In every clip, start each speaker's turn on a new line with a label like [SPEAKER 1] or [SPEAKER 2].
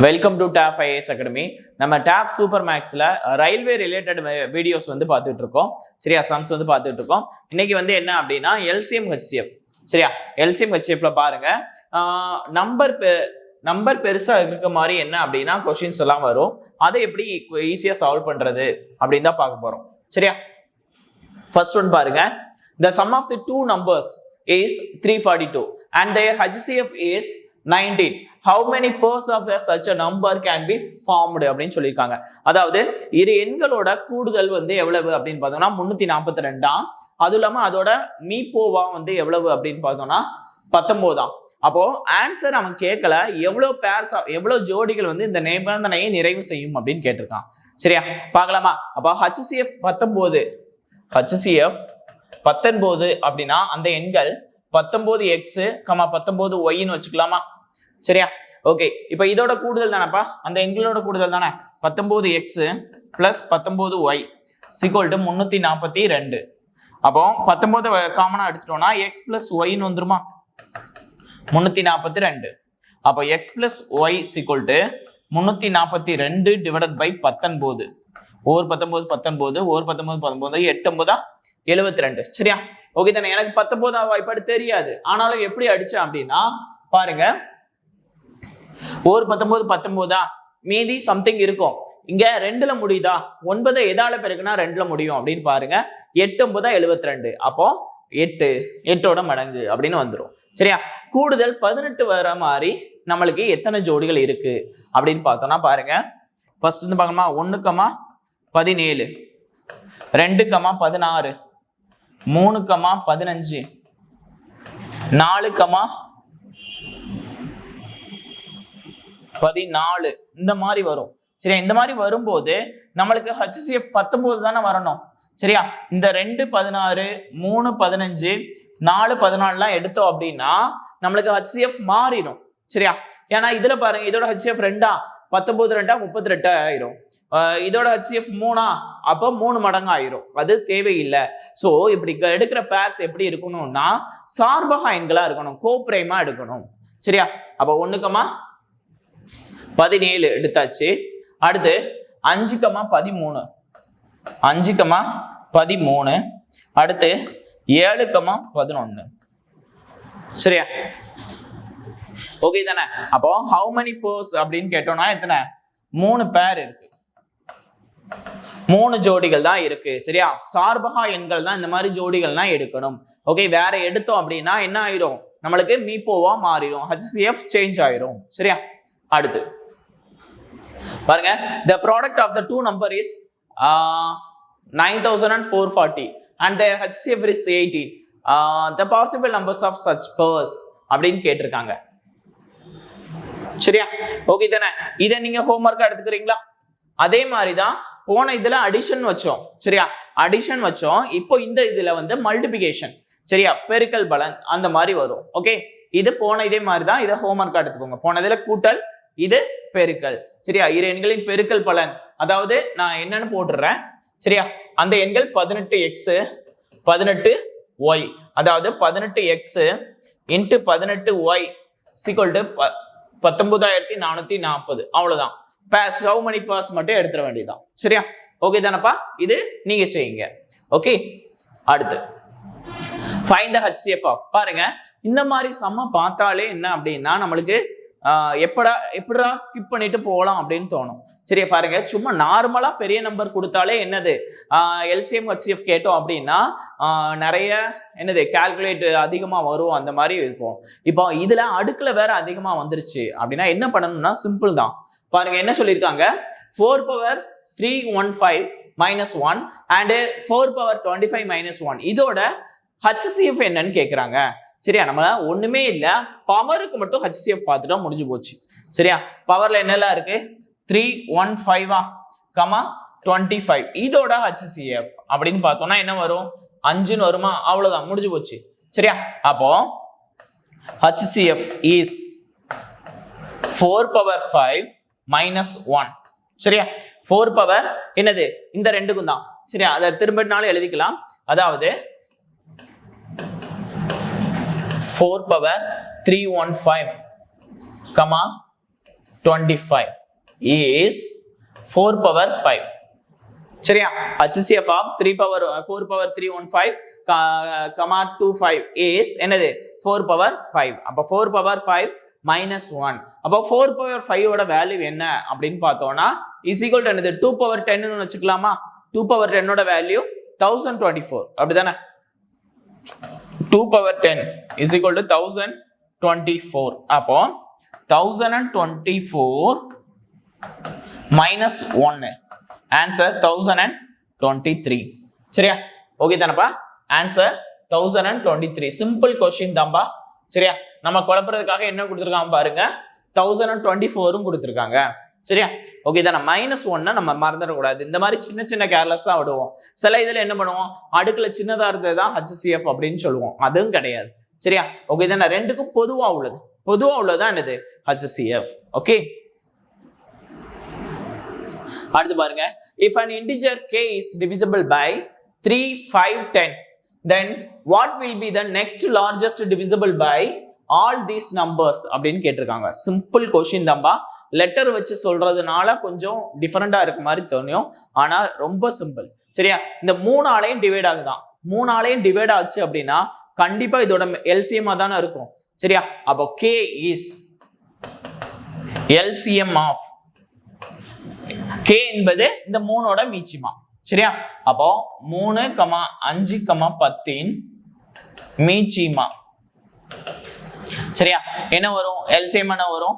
[SPEAKER 1] Welcome to top IAS academy. நம்ம top super மேக்ஸ்ல railway related videos வந்து பார்த்துட்டு இருக்கோம். சரியா, சம்ஸ் வந்து பார்த்துட்டு இருக்கோம். இன்னைக்கு வந்து என்ன அப்படின்னா எல்சிஎம் ஹெச்சிஎஃப். சரியா, எல்சிஎம் ஹெச்சிஎஃப்ல பாருங்க, நம்பர் பெருசா இருக்க மாதிரி என்ன அப்படின்னா கொஸ்டின்ஸ் எல்லாம் வரும். அதை எப்படி ஈஸியா சால்வ் பண்றது அப்படின்னு தான் பார்க்க போறோம். சரியா, ஃபர்ஸ்ட் ஒன் பாருங்க. The sum of the two numbers is 342 and their HCF is 19. How many pairs of such a number can be formed அப்படின்னு சொல்லியிருக்காங்க. அதாவது இரு எண்களோட கூடுதல் வந்து எவ்வளவு அப்படின்னு பார்த்தோம்னா 342. அதுவும் இல்லாம அதோட மீப்போவா வந்து எவ்வளவு அப்படின்னு பார்த்தோம்னா 19. அப்போ ஆன்சர் அவன் கேட்கல, எவ்வளவு பேர்ஸ் எவ்வளவு ஜோடிகள் வந்து இந்த நிபந்தனையை நிறைவு செய்யும் அப்படின்னு கேட்டிருக்கான். சரியா, பார்க்கலாமா? அப்போ HCF 19, HCF 19 அப்படின்னா அந்த எண்கள் 19x, 19y வச்சுக்கலாமா? சரியா, ஓகே. இப்போ இதோட கூடுதல் தானப்பா, அந்த எண்களோட கூடுதல் தானே 19x பிளஸ் 19y = 342. அப்போ 19 காமனா எடுத்துட்டோம்னா x பிளஸ் ஒய்ன்னு வந்துருமா? 342. அப்போ x plus Y = 342 divided by 19. Or 19 19, or 19 19, 8 72. சரியா, ஓகே தானே? எனக்கு 19 வாய்ப்பாடு தெரியாது, ஆனாலும் எப்படி அடிச்சேன் அப்படின்னா பாருங்க, ஒரு 19 19, மீதி சம்திங் இருக்கும். இங்க 2ல முடியுதா? 9 எதால பெருக்குனா 2ல முடியும் அப்படின்னு பாருங்க. 8 9 72. அப்போ 8ஓட மடங்கு அப்படின்னு வந்துடும். சரியா, கூடுதல் 18 வர மாதிரி நம்மளுக்கு எத்தனை ஜோடிகள் இருக்கு அப்படின்னு பார்த்தோம்னா பாருங்க. ஃபர்ஸ்ட் வந்து பார்க்கணுமா? 1, 17, 2, 16, 3, 15, 4, 14 இந்த மாதிரி வரும். சரியா, இந்த மாதிரி வரும்போது நம்மளுக்கு HCF 19 தானே வரணும். சரியா, இந்த 2 16, 3 15, 4 14 எடுத்தோம் அப்படின்னா நம்மளுக்கு HCF மாறிடும். சரியா, ஏன்னா இதுல பாருங்க, இதோட HCF 2 19 2 38 ஆயிரும். இதோட HCF 3 அப்போ 3 மடங்கு ஆயிரும். அது தேவையில்லை. ஸோ இப்படி எடுக்கிற பேர்ஸ் எப்படி இருக்கணும்னா சார்பக எண்களா இருக்கணும், கோப்ரைமா எடுக்கணும். சரியா, அப்போ 1, 17 எடுத்தாச்சு. அடுத்து 5, 13, 5, 13, அடுத்து 7, 11. சரியா, ஓகே தானே? அப்போ ஹவு மெனி பேர்ஸ் அப்படின்னு கேட்டோம்னா எத்தனை? 3 பேர் இருக்கு, 3 ஜோடிகள் தான் இருக்கு. சரியா, சார்பகா எண்கள் தான் இந்த மாதிரி ஜோடிகள் தான் எடுக்கணும். ஓகே, வேற எடுத்தோம் அப்படின்னா என்ன ஆயிரும்? நம்மளுக்கு மீப்போவா மாறிடும், HCF சேஞ்ச் ஆயிரும். சரியா, அடுத்து பாருங்க, the product of the two number is 9440 and their HCF is 18. The possible numbers of such pairs அப்படின்னு கேட்டிருக்காங்க. சரியா, ஓகே தானே? இதை நீங்க ஹோம்வொர்க்கா எடுத்துக்கிறீங்களா? அதே மாதிரிதான் போன இதுல அடிஷன் வச்சோம். சரியா, அடிஷன் வச்சோம். இப்போ இந்த இதுல வந்து மல்டிபிகேஷன், சரியா, பெருக்கல் பலன் அந்த மாதிரி வரும். ஓகே, இது போன இதே மாதிரிதான், இதை ஹோம்வொர்க்கா எடுத்துக்கோங்க. போன இதுல கூட்டல், இது பெருக்கல். சரியா, இரு எண்களின் பெருக்கல் பலன், அதாவது நான் என்னன்னு போட்டுறேன். சரியா, அந்த எண்கள் 18x 18y, அதாவது 18x × 18y = 19440. அவ்வளவுதான். பேஸ், ஹவு மெனி பேர்ஸ் மட்டும் எடுத்துட வேண்டியதுதான். சரியா, ஓகே தானப்பா? இது நீங்க செய்யுங்க. ஓகே, அடுத்து ஃபைண்ட் தி HCF ஆஃப். பாருங்க, இந்த மாதிரி சம்ம பார்த்தாலே என்ன அப்படின்னா நம்மளுக்கு எப்படா ஸ்கிப் பண்ணிட்டு போகலாம் அப்படின்னு தோணும். சரியா, பாருங்க, சும்மா நார்மலா பெரிய நம்பர் கொடுத்தாலே என்னது எல்சிஎம் HCF கேட்டோம் அப்படின்னா நிறைய என்னது கால்குலேட் அதிகமா வரும், அந்த மாதிரி இருக்கும். இப்போ இதுல அடுக்குல வேற அதிகமா வந்துருச்சு அப்படின்னா என்ன பண்ணணும்னா சிம்பிள் தான். பாருங்க, என்ன சொல்லியிருக்காங்க? 4^315 - 1 and 4^25 - 1 இதோட HCF என்னன்னு கேக்குறாங்க. சரியா, நம்ம ஒண்ணுமே இல்ல, பவருக்கு மட்டும் HCF பார்த்துட்டா முடிஞ்சு போச்சு. சரியா, பவர்ல என்னெல்லாம் இருக்கு? 315, 25 இதோட HCF அப்படின்னு பார்த்தோம்னா என்ன வரும்? 5ன்னு வருமா? அவ்வளவுதான், முடிஞ்சு போச்சு. சரியா, அப்போ HCF is 4^5 - 1. சரியா, 4 பவர் என்னது? இந்த ரெண்டுக்கும் தான். சரியா, அதை திரும்பினாலும் எழுதிக்கலாம். அதாவது 4^315, 25 is 4 power 5. சரியா? HCF of 3 power 4 power 315 comma 25 is என்னது 4 power 5. அப்ப 4 power 5 minus 1. அப்ப 4 power 5 ஓட வேல்யூ என்ன அப்படின்னு பார்த்தோம்னா is equal to என்னது 2 power 10 ன்னு வச்சுக்கலாமா? 2 power 10 ஓட வேல்யூ 1024. அப்படிதானே? 2 power 10 is equal to 1024. அப்போ 1024 minus 1. Answer 1023. சரியா? ஓகே தானப்பா? Answer 1023. சிம்பிள் கொஸ்டின் தான்பா. சரியா? நம்ம குழப்பறதுக்காக என்ன கொடுத்துருக்காங்க பாருங்க, 1024 கொடுத்துருக்காங்க. சரியா? ஓகே தானே? -1 நம்ம மறந்துடக்கூடாது. இந்த மாதிரி சின்ன சின்ன கேர்லெஸ் தான் விடுவோம். சில இதுல என்ன பண்ணுவோம், அடுக்குல சின்னதா இருந்தது தான் HCF அப்படின்னு சொல்லுவோம். அதுவும் கிடையாது. சரியா? ஓகே தானே? ரெண்டுக்கும் பொதுவா உள்ளதுதான் என்னது HCF. ஓகே, அடுத்து பாருங்க, if an integer k is divisible by 3, 5, 10, then what will be the next largest divisible by all these numbers அப்படின்னு கேட்டிருக்காங்க. சிம்பிள் கொஸ்டின் தான்பா. லெட்டர் வச்சு சொல்றதுனால கொஞ்சம் டிஃபரெண்டா இருக்க மாதிரி தோணும், ஆனா ரொம்ப சிம்பிள். சரியா? இந்த 3 ஆளையும் டிவைட் ஆகுதான். 3 ஆளையும் டிவைட் ஆச்சு அப்படின்னா கண்டிப்பா இதோட LCM தானே இருக்கும். சரியா? அப்போ k is LCM of k என்பது இந்த 3ஓட மீச்சிமா. சரியா? அப்போ 3, 5, 10 மீச்சிமா. சரியா? என்ன வரும்? LCM என்ன வரும்?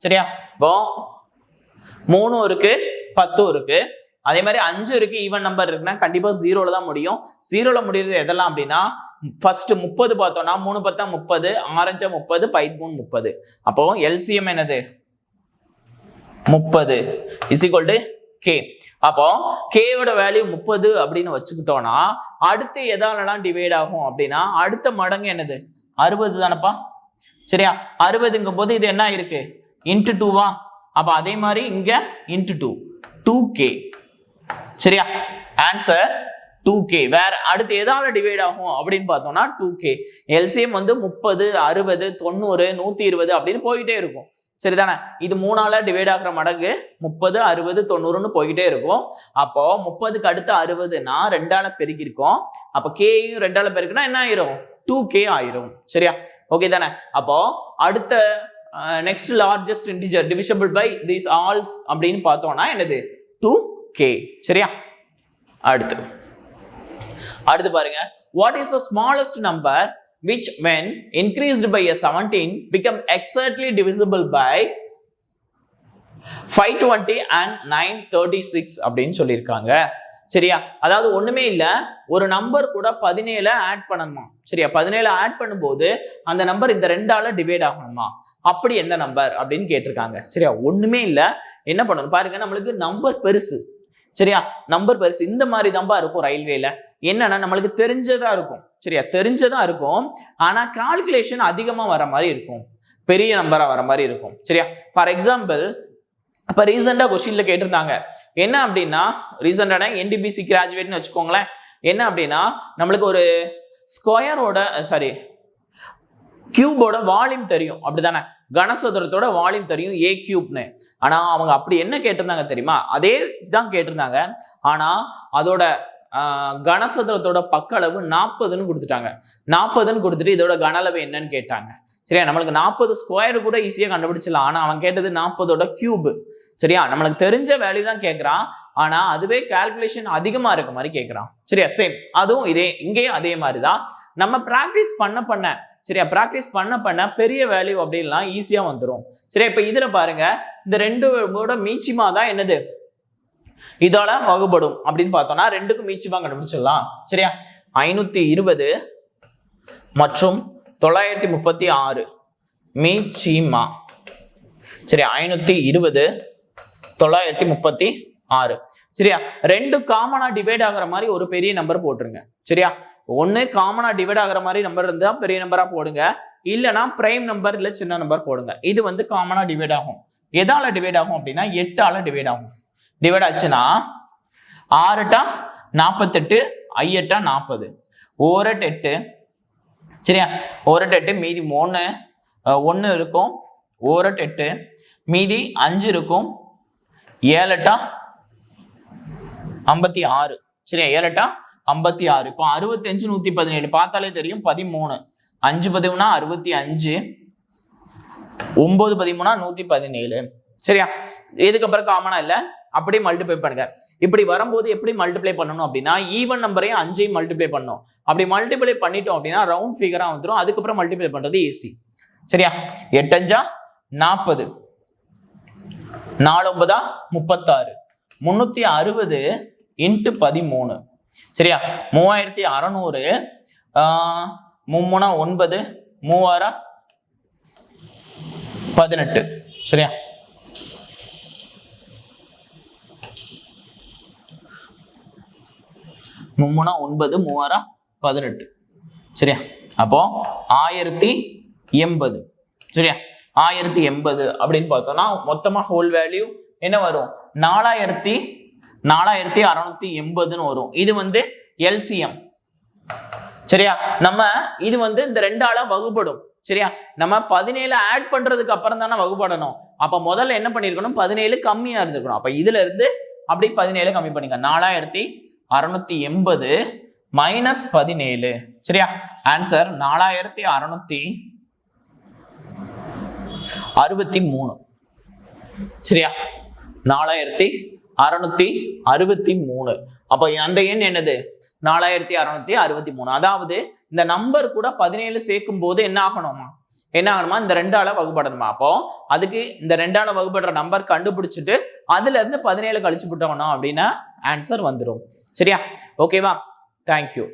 [SPEAKER 1] சரியா? இப்போ 3 இருக்கு, 10 இருக்கு, அதே மாதிரி 5 இருக்கு, ஈவன் நம்பர் இருக்குன்னா கண்டிப்பா 0ல தான் முடியும். 0ல முடியுறது எதெல்லாம் அப்படின்னா ஃபர்ஸ்ட் 30 பார்த்தோம்னா 3 10 30, 6 30, 5 30. அப்போ LCM என்னது 30 is equal to k. அப்போ k ஓட வேல்யூ 30 அப்படின்னு வச்சுக்கிட்டோம்னா அடுத்து எதாலலாம் டிவைட் ஆகும் அப்படின்னா அடுத்த மடங்கு என்னது 60 தானப்பா. சரியா? 60ங்கும் போது இது என்ன இருக்கு இன்டு 2வா? அப்ப அதே மாதிரி இங்க இன்டு 2, 2k. சரியா? Answer 2k. வேற அடுத்து எதால டிவைட் ஆகும் அப்படின்னு பார்த்தோம்னா 2k. LCM வந்து 30, 60, 90, 120 அப்படின்னு போயிட்டே இருக்கும். சரிதானே? இது 3ஆல டிவைட் ஆகிற மடங்கு 30, 60, 90ன்னு போய்கிட்டே இருக்கும். அப்போ 30க்கு அடுத்து 60னா 2ஆல பெருக்கிருக்கோம். அப்போ கேயும் 2ஆல பெருக்குனா என்ன ஆயிரும்? 2k ஆயிரும். சரியா? ஓகே தானே? அப்போ அடுத்த next largest integer divisible by these ஆல்ஸ் அப்படின்னு பார்த்தோம்னா என்னது 2k. சரியா? அடுத்து பாருங்க, what is the smallest number which when increased by a 17 become exactly divisible by 520 and 936 அப்படின்னு சொல்லியிருக்காங்க. சரியா? அதாவது ஒண்ணுமே இல்ல, ஒரு நம்பர் கூட 17 ஆட் பண்ணணுமா. சரியா? 17 ஆட் பண்ணும்போது அந்த நம்பர் இந்த 2ஆல டிவைட் ஆகணுமா. அப்படி எந்த நம்பர் அப்படின்னு கேட்டிருக்காங்க. சரியா? ஒண்ணுமே இல்ல, என்ன பண்ணணும் பாருங்க, நம்மளுக்கு நம்பர் பெருசு. சரியா? நம்பர் பெருசு இந்த மாதிரி தான்பா இருக்கும். ரயில்வேல என்னன்னா நம்மளுக்கு தெரிஞ்சதா இருக்கும். சரியா? தெரிஞ்சதா இருக்கும், ஆனா கால்குலேஷன் அதிகமா வர மாதிரி இருக்கும், பெரிய நம்பரா வர மாதிரி இருக்கும். சரியா? ஃபார் எக்ஸாம்பிள் இப்ப ரீசெண்டா கொஸ்டின்ல கேட்டிருந்தாங்க என்ன அப்படின்னா, ரீசெண்டான NTPC கிராஜுவேட்னு வச்சுக்கோங்களேன். என்ன அப்படின்னா நம்மளுக்கு ஒரு ஸ்கொயரோட கியூபோட வால்யூம் தெரியும், அப்படிதானே? கனசதுரத்தோட வால்யூம் தெரியும் a கியூப்னு. ஆனா அவங்க அப்படி என்ன கேட்டிருந்தாங்க தெரியுமா? அதே தான் கேட்டிருந்தாங்க, ஆனா அதோட கனசதுரத்தோட பக்க அளவு 40ன்னு கொடுத்துட்டாங்க. 40ன்னு கொடுத்துட்டு இதோட கன அளவு என்னன்னு கேட்டாங்க. சரியா? நம்மளுக்கு 40 ஸ்கொயர் கூட ஈஸியா கண்டுபிடிச்சலாம், ஆனா அவன் கேட்டது 40ஓட கியூப். சரியா? நம்மளுக்கு தெரிஞ்ச வேல்யூ தான் கேட்கறான், ஆனா அதுவே கால்குலேஷன் அதிகமா இருக்க மாதிரி கேட்கறான். சரியா? சேம் அதுவும் இங்கேயும் அதே மாதிரிதான். நம்ம பிராக்டிஸ் பண்ண சரியா, பிராக்டிஸ் பண்ண பெரிய வேல்யூ அப்படின்லாம் ஈஸியா வந்துடும். சரியா? இப்ப இதுல பாருங்க, இந்த 2ஓட மீச்சிமா தான் என்னது இதால வகுப்படும் அப்படின்னு பார்த்தோம்னா 2க்கும் மீச்சிமா கண்டுபிடிச்சிடலாம். சரியா? 520 மற்றும் 936 மீச்சிமா. சரியா? 520 936. சரியா? 2 காமனா டிவைட் ஆகிற மாதிரி ஒரு பெரிய நம்பர் போட்டுருங்க. சரியா? ஒன்னு காமனா டிவைட் ஆகிற மாதிரி நம்பர் இருந்தா பெரிய நம்பரா போடுங்க, இல்லைன்னா பிரைம் நம்பர் இல்ல சின்ன நம்பர் போடுங்க. இது வந்து காமனா டிவைட் ஆகும். எதால டிவைட் ஆகும் அப்படின்னா 8ஆல டிவைட் ஆகும். டிவைட் ஆச்சுன்னா 6 48, 5 40, 1 8. சரியா? 1 8 மீதி 1 இருக்கும், 1 8 மீதி 5 இருக்கும். 7 8 56. சரியா, 7 8 56. இப்போ 65 117 பார்த்தாலே தெரியும் 13. 5 13 65, 9 13 117. சரியா, இதுக்கப்புறம் காமனா இல்ல, அப்படியே மல்டிப்ளை பண்ணுங்க. இப்படி வரும்போது எப்படி மல்டிப்ளை பண்ணணும் அப்படின்னா ஈவன் நம்பரையும் 5ஐயும் மல்டிப்ளை பண்ணணும். அப்படி மல்டிப்ளை பண்ணிட்டோம் அப்படின்னா ரவுண்ட் ஃபிகரா வந்துடும். அதுக்கப்புறம் மல்டிப்ளை பண்றது ஈஸி. சரியா, 8 5 40, 4 9 36, 360 இன்ட்டு 13. சரியா, 3600, 3 9, 3 18. சரியா, மும்முனா 9 3 18. சரியா, அப்போ 1080. சரியா, 1080 அப்படின்னு பார்த்தோம்னா மொத்தமா ஹோல் வேல்யூ என்ன வரும்? 4680 வரும். இது வந்து எல்சிஎம். சரியா, நம்ம இது வந்து இந்த 2ஆல வகுப்படும். சரியா, நம்ம 17 ஆட் பண்றதுக்கு அப்புறம் தானே வகுப்படணும். அப்ப முதல்ல என்ன பண்ணிருக்கணும்? 17 கம்மியா இருந்திருக்கணும். அப்ப இதுல இருந்து அப்படி 17 கம்மி பண்ணிக்க. 4680 மைனஸ் 17. சரியா, ஆன்சர் 4663. சரியா, 4663. அப்ப அந்த எண் என்னது? 4663. அதாவது இந்த நம்பர் கூட 17 சேர்க்கும் போது என்ன ஆகணுமா? இந்த 2ஆல வகுப்படணுமா? அப்போ அதுக்கு இந்த 2ஆல வகுப்படுற நம்பர் கண்டுபிடிச்சிட்டு அதுல இருந்து 17 கழிச்சு விட்டோம்னா அப்படின்னா ஆன்சர் வந்துடும். சரியா, ஓகேவா? தேங்க்யூ.